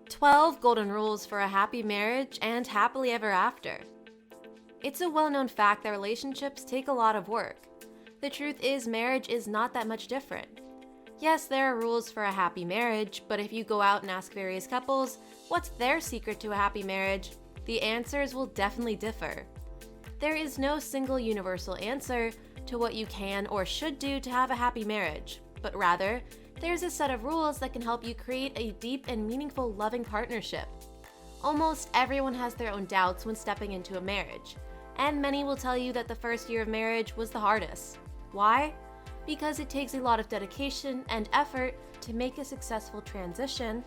12 Golden Rules for a Happy Marriage and Happily Ever After. It's a well-known fact that relationships take a lot of work. The truth is, marriage is not that much different. Yes, there are rules for a happy marriage, but if you go out and ask various couples what's their secret to a happy marriage, the answers will definitely differ. There is no single universal answer to what you can or should do to have a happy marriage, but rather, there's a set of rules that can help you create a deep and meaningful loving partnership. Almost everyone has their own doubts when stepping into a marriage, and many will tell you that the first year of marriage was the hardest. Why? Because it takes a lot of dedication and effort to make a successful transition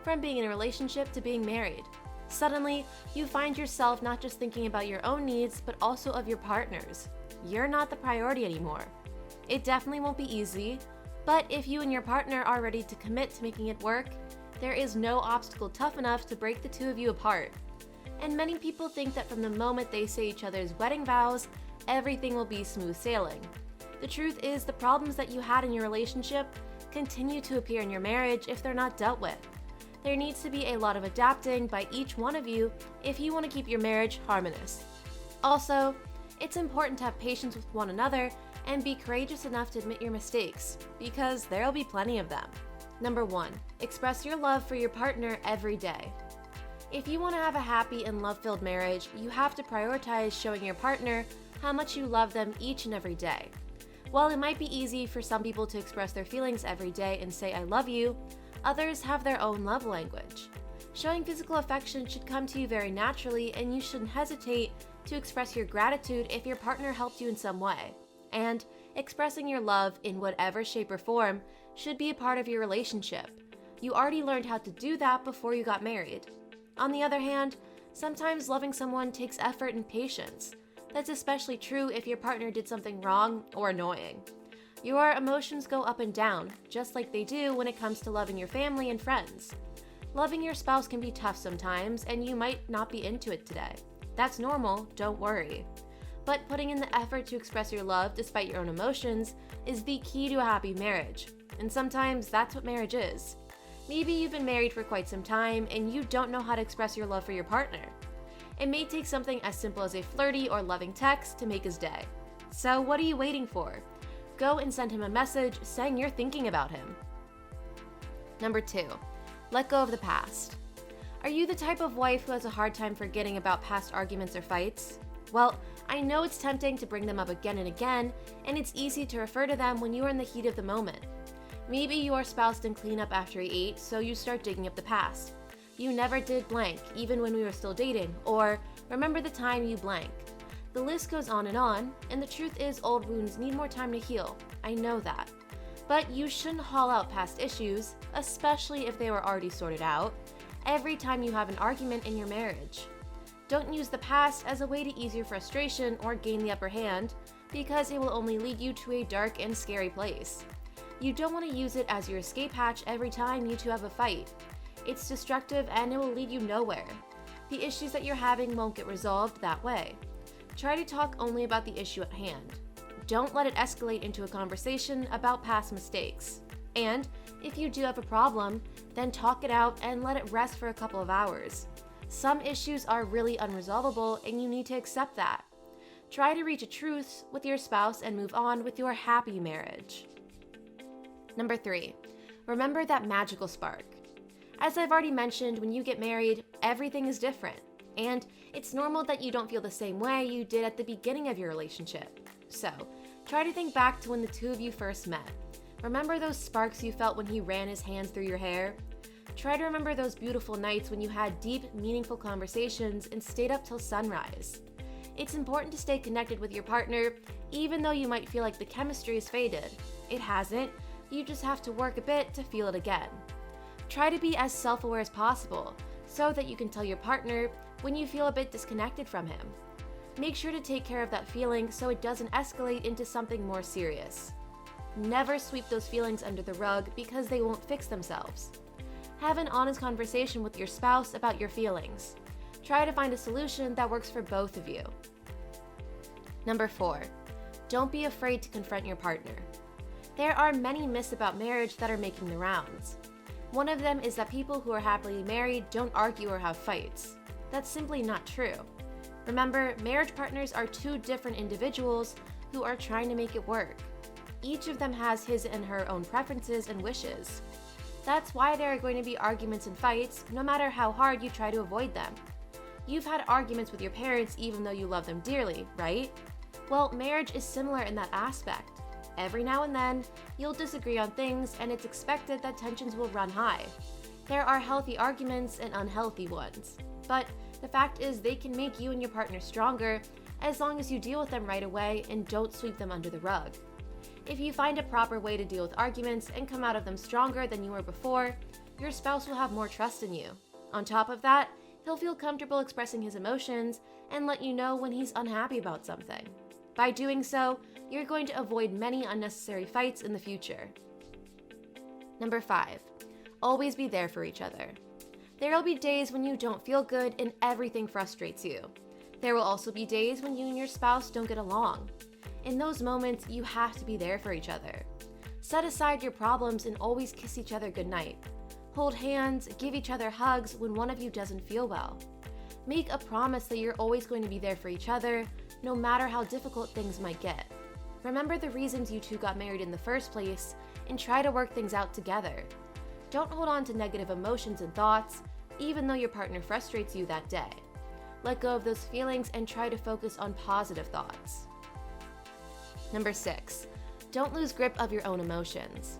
from being in a relationship to being married. Suddenly, you find yourself not just thinking about your own needs, but also of your partner's. You're not the priority anymore. It definitely won't be easy, but if you and your partner are ready to commit to making it work, there is no obstacle tough enough to break the two of you apart. And many people think that from the moment they say each other's wedding vows, everything will be smooth sailing. The truth is, the problems that you had in your relationship continue to appear in your marriage if they're not dealt with. There needs to be a lot of adapting by each one of you if you want to keep your marriage harmonious. Also, it's important to have patience with one another and be courageous enough to admit your mistakes, because there'll be plenty of them. Number 1, express your love for your partner every day. If you want to have a happy and love-filled marriage, you have to prioritize showing your partner how much you love them each and every day. While it might be easy for some people to express their feelings every day and say, "I love you," others have their own love language. Showing physical affection should come to you very naturally, and you shouldn't hesitate to express your gratitude if your partner helped you in some way. And expressing your love in whatever shape or form should be a part of your relationship. You already learned how to do that before you got married. On the other hand, sometimes loving someone takes effort and patience. That's especially true if your partner did something wrong or annoying. Your emotions go up and down, just like they do when it comes to loving your family and friends. Loving your spouse can be tough sometimes, and you might not be into it today. That's normal, don't worry. But putting in the effort to express your love despite your own emotions is the key to a happy marriage. And sometimes that's what marriage is. Maybe you've been married for quite some time and you don't know how to express your love for your partner. It may take something as simple as a flirty or loving text to make his day. So what are you waiting for? Go and send him a message saying you're thinking about him. Number 2, let go of the past. Are you the type of wife who has a hard time forgetting about past arguments or fights? Well, I know it's tempting to bring them up again and again, and it's easy to refer to them when you are in the heat of the moment. Maybe your spouse didn't clean up after he ate, so you start digging up the past. You never did blank, even when we were still dating, or remember the time you blank. The list goes on, and the truth is old wounds need more time to heal. I know that. But you shouldn't haul out past issues, especially if they were already sorted out, every time you have an argument in your marriage. Don't use the past as a way to ease your frustration or gain the upper hand, because it will only lead you to a dark and scary place. You don't want to use it as your escape hatch every time you two have a fight. It's destructive and it will lead you nowhere. The issues that you're having won't get resolved that way. Try to talk only about the issue at hand. Don't let it escalate into a conversation about past mistakes. And if you do have a problem, then talk it out and let it rest for a couple of hours. Some issues are really unresolvable and you need to accept that. Try to reach a truce with your spouse and move on with your happy marriage. Number 3, remember that magical spark. As I've already mentioned, when you get married, everything is different. And it's normal that you don't feel the same way you did at the beginning of your relationship. So, try to think back to when the two of you first met. Remember those sparks you felt when he ran his hands through your hair? Try to remember those beautiful nights when you had deep, meaningful conversations and stayed up till sunrise. It's important to stay connected with your partner, even though you might feel like the chemistry has faded. It hasn't. You just have to work a bit to feel it again. Try to be as self-aware as possible, so that you can tell your partner when you feel a bit disconnected from him. Make sure to take care of that feeling so it doesn't escalate into something more serious. Never sweep those feelings under the rug because they won't fix themselves. Have an honest conversation with your spouse about your feelings. Try to find a solution that works for both of you. Number 4, don't be afraid to confront your partner. There are many myths about marriage that are making the rounds. One of them is that people who are happily married don't argue or have fights. That's simply not true. Remember, marriage partners are two different individuals who are trying to make it work. Each of them has his and her own preferences and wishes. That's why there are going to be arguments and fights, no matter how hard you try to avoid them. You've had arguments with your parents even though you love them dearly, right? Well, marriage is similar in that aspect. Every now and then, you'll disagree on things, and it's expected that tensions will run high. There are healthy arguments and unhealthy ones. But the fact is, they can make you and your partner stronger as long as you deal with them right away and don't sweep them under the rug. If you find a proper way to deal with arguments and come out of them stronger than you were before, your spouse will have more trust in you. On top of that, he'll feel comfortable expressing his emotions and let you know when he's unhappy about something. By doing so, you're going to avoid many unnecessary fights in the future. Number 5, always be there for each other. There will be days when you don't feel good and everything frustrates you. There will also be days when you and your spouse don't get along. In those moments, you have to be there for each other. Set aside your problems and always kiss each other goodnight. Hold hands, give each other hugs when one of you doesn't feel well. Make a promise that you're always going to be there for each other, no matter how difficult things might get. Remember the reasons you two got married in the first place and try to work things out together. Don't hold on to negative emotions and thoughts, even though your partner frustrates you that day. Let go of those feelings and try to focus on positive thoughts. Number 6, don't lose grip of your own emotions.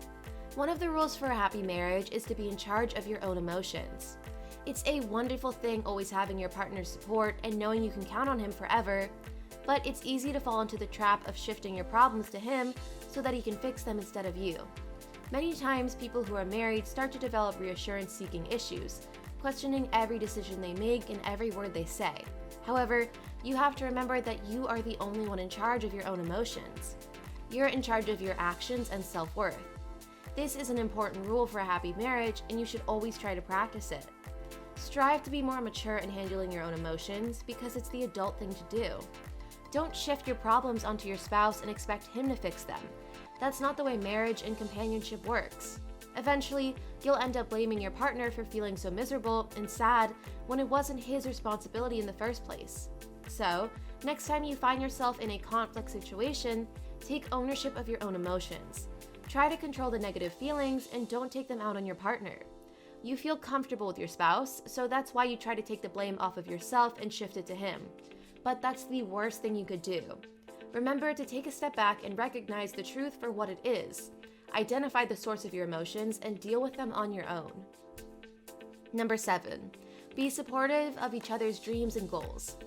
One of the rules for a happy marriage is to be in charge of your own emotions. It's a wonderful thing always having your partner's support and knowing you can count on him forever, but it's easy to fall into the trap of shifting your problems to him so that he can fix them instead of you. Many times, people who are married start to develop reassurance-seeking issues, questioning every decision they make and every word they say. However, you have to remember that you are the only one in charge of your own emotions. You're in charge of your actions and self-worth. This is an important rule for a happy marriage, and you should always try to practice it. Strive to be more mature in handling your own emotions because it's the adult thing to do. Don't shift your problems onto your spouse and expect him to fix them. That's not the way marriage and companionship works. Eventually, you'll end up blaming your partner for feeling so miserable and sad when it wasn't his responsibility in the first place. So, next time you find yourself in a conflict situation, take ownership of your own emotions. Try to control the negative feelings and don't take them out on your partner. You feel comfortable with your spouse, so that's why you try to take the blame off of yourself and shift it to him. But that's the worst thing you could do. Remember to take a step back and recognize the truth for what it is. Identify the source of your emotions and deal with them on your own. Number 7, be supportive of each other's dreams and goals.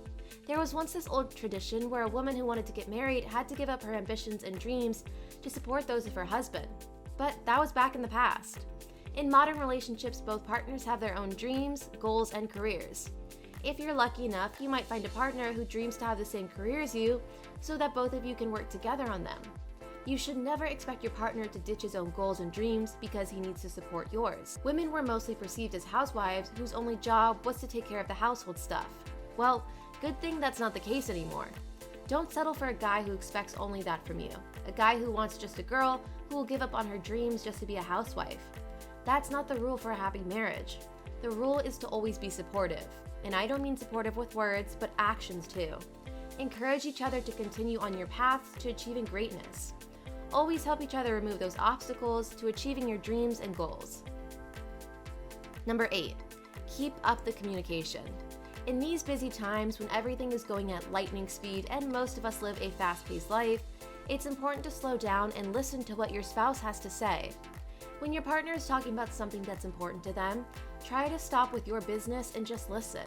There was once this old tradition where a woman who wanted to get married had to give up her ambitions and dreams to support those of her husband. But that was back in the past. In modern relationships, both partners have their own dreams, goals, and careers. If you're lucky enough, you might find a partner who dreams to have the same career as you, so that both of you can work together on them. You should never expect your partner to ditch his own goals and dreams because he needs to support yours. Women were mostly perceived as housewives whose only job was to take care of the household stuff. Well, good thing that's not the case anymore. Don't settle for a guy who expects only that from you. A guy who wants just a girl who will give up on her dreams just to be a housewife. That's not the rule for a happy marriage. The rule is to always be supportive. And I don't mean supportive with words, but actions too. Encourage each other to continue on your path to achieving greatness. Always help each other remove those obstacles to achieving your dreams and goals. Number 8, keep up the communication. In these busy times when everything is going at lightning speed and most of us live a fast-paced life, it's important to slow down and listen to what your spouse has to say. When your partner is talking about something that's important to them, try to stop with your business and just listen.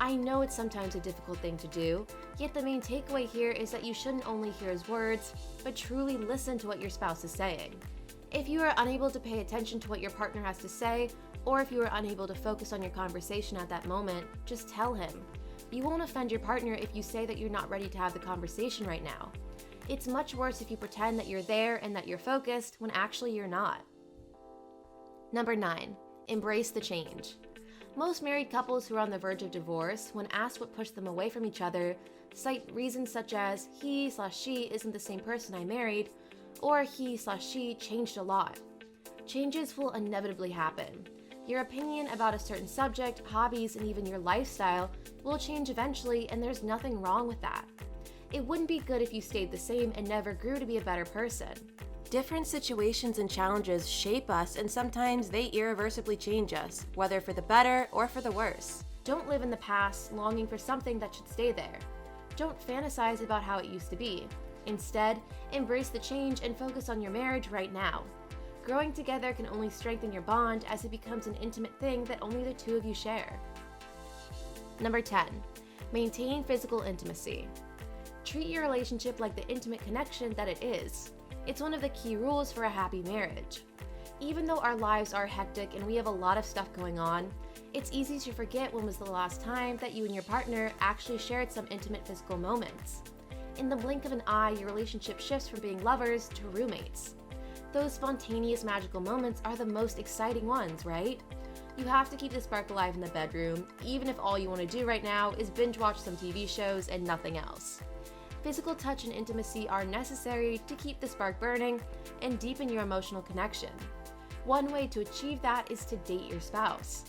I know it's sometimes a difficult thing to do, yet the main takeaway here is that you shouldn't only hear his words, but truly listen to what your spouse is saying. If you are unable to pay attention to what your partner has to say, or if you are unable to focus on your conversation at that moment, just tell him. You won't offend your partner if you say that you're not ready to have the conversation right now. It's much worse if you pretend that you're there and that you're focused when actually you're not. Number 9, embrace the change. Most married couples who are on the verge of divorce, when asked what pushed them away from each other, cite reasons such as he/she isn't the same person I married, or he/she changed a lot. Changes will inevitably happen. Your opinion about a certain subject, hobbies, and even your lifestyle will change eventually, and there's nothing wrong with that. It wouldn't be good if you stayed the same and never grew to be a better person. Different situations and challenges shape us, and sometimes they irreversibly change us, whether for the better or for the worse. Don't live in the past, longing for something that should stay there. Don't fantasize about how it used to be. Instead, embrace the change and focus on your marriage right now. Growing together can only strengthen your bond as it becomes an intimate thing that only the two of you share. Number 10, maintain physical intimacy. Treat your relationship like the intimate connection that it is. It's one of the key rules for a happy marriage. Even though our lives are hectic and we have a lot of stuff going on, it's easy to forget when was the last time that you and your partner actually shared some intimate physical moments. In the blink of an eye, your relationship shifts from being lovers to roommates. Those spontaneous, magical moments are the most exciting ones, right? You have to keep the spark alive in the bedroom, even if all you want to do right now is binge watch some TV shows and nothing else. Physical touch and intimacy are necessary to keep the spark burning and deepen your emotional connection. One way to achieve that is to date your spouse.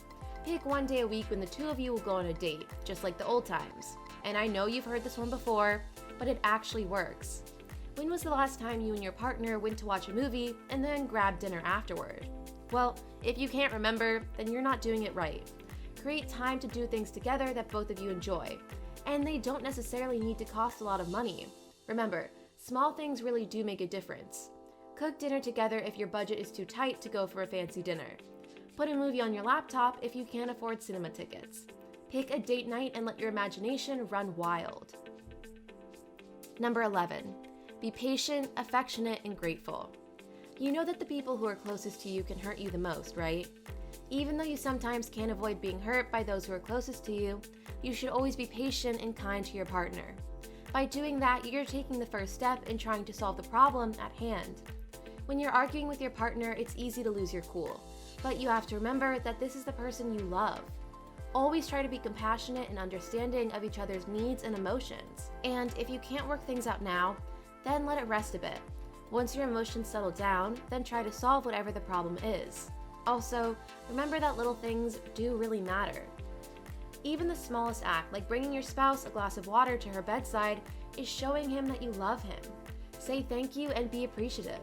Pick one day a week when the two of you will go on a date, just like the old times. And I know you've heard this one before, but it actually works. When was the last time you and your partner went to watch a movie and then grabbed dinner afterward? Well, if you can't remember, then you're not doing it right. Create time to do things together that both of you enjoy. And they don't necessarily need to cost a lot of money. Remember, small things really do make a difference. Cook dinner together if your budget is too tight to go for a fancy dinner. Put a movie on your laptop if you can't afford cinema tickets. Pick a date night and let your imagination run wild. Number 11, be patient, affectionate, and grateful. You know that the people who are closest to you can hurt you the most, right? Even though you sometimes can't avoid being hurt by those who are closest to you, you should always be patient and kind to your partner. By doing that, you're taking the first step in trying to solve the problem at hand. When you're arguing with your partner, it's easy to lose your cool, but you have to remember that this is the person you love. Always try to be compassionate and understanding of each other's needs and emotions. And if you can't work things out now, then let it rest a bit. Once your emotions settle down, then try to solve whatever the problem is. Also, remember that little things do really matter. Even the smallest act, like bringing your spouse a glass of water to her bedside, is showing him that you love him. Say thank you and be appreciative.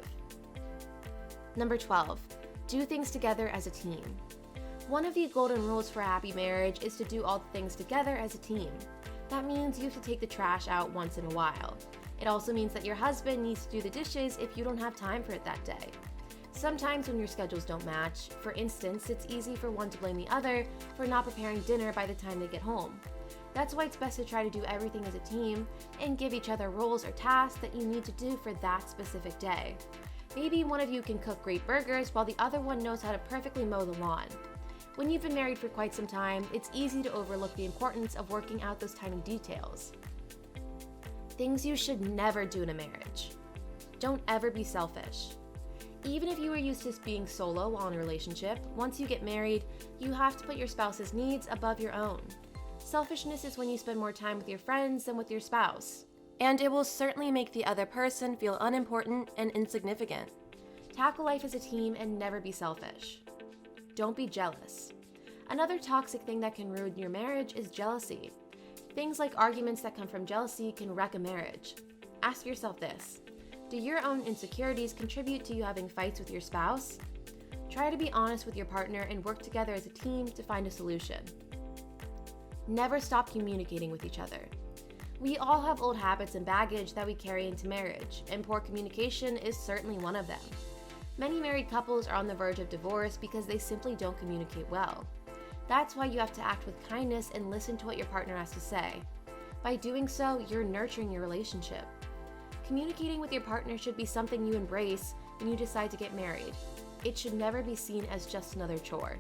Number 12, do things together as a team. One of the golden rules for a happy marriage is to do all the things together as a team. That means you have to take the trash out once in a while. It also means that your husband needs to do the dishes if you don't have time for it that day. Sometimes when your schedules don't match, for instance, it's easy for one to blame the other for not preparing dinner by the time they get home. That's why it's best to try to do everything as a team and give each other roles or tasks that you need to do for that specific day. Maybe one of you can cook great burgers while the other one knows how to perfectly mow the lawn. When you've been married for quite some time, it's easy to overlook the importance of working out those tiny details. Things you should never do in a marriage. Don't ever be selfish. Even if you are used to being solo while in a relationship, once you get married, you have to put your spouse's needs above your own. Selfishness is when you spend more time with your friends than with your spouse. And it will certainly make the other person feel unimportant and insignificant. Tackle life as a team and never be selfish. Don't be jealous. Another toxic thing that can ruin your marriage is jealousy. Things like arguments that come from jealousy can wreck a marriage. Ask yourself this: do your own insecurities contribute to you having fights with your spouse? Try to be honest with your partner and work together as a team to find a solution. Never stop communicating with each other. We all have old habits and baggage that we carry into marriage, and poor communication is certainly one of them. Many married couples are on the verge of divorce because they simply don't communicate well. That's why you have to act with kindness and listen to what your partner has to say. By doing so, you're nurturing your relationship. Communicating with your partner should be something you embrace when you decide to get married. It should never be seen as just another chore.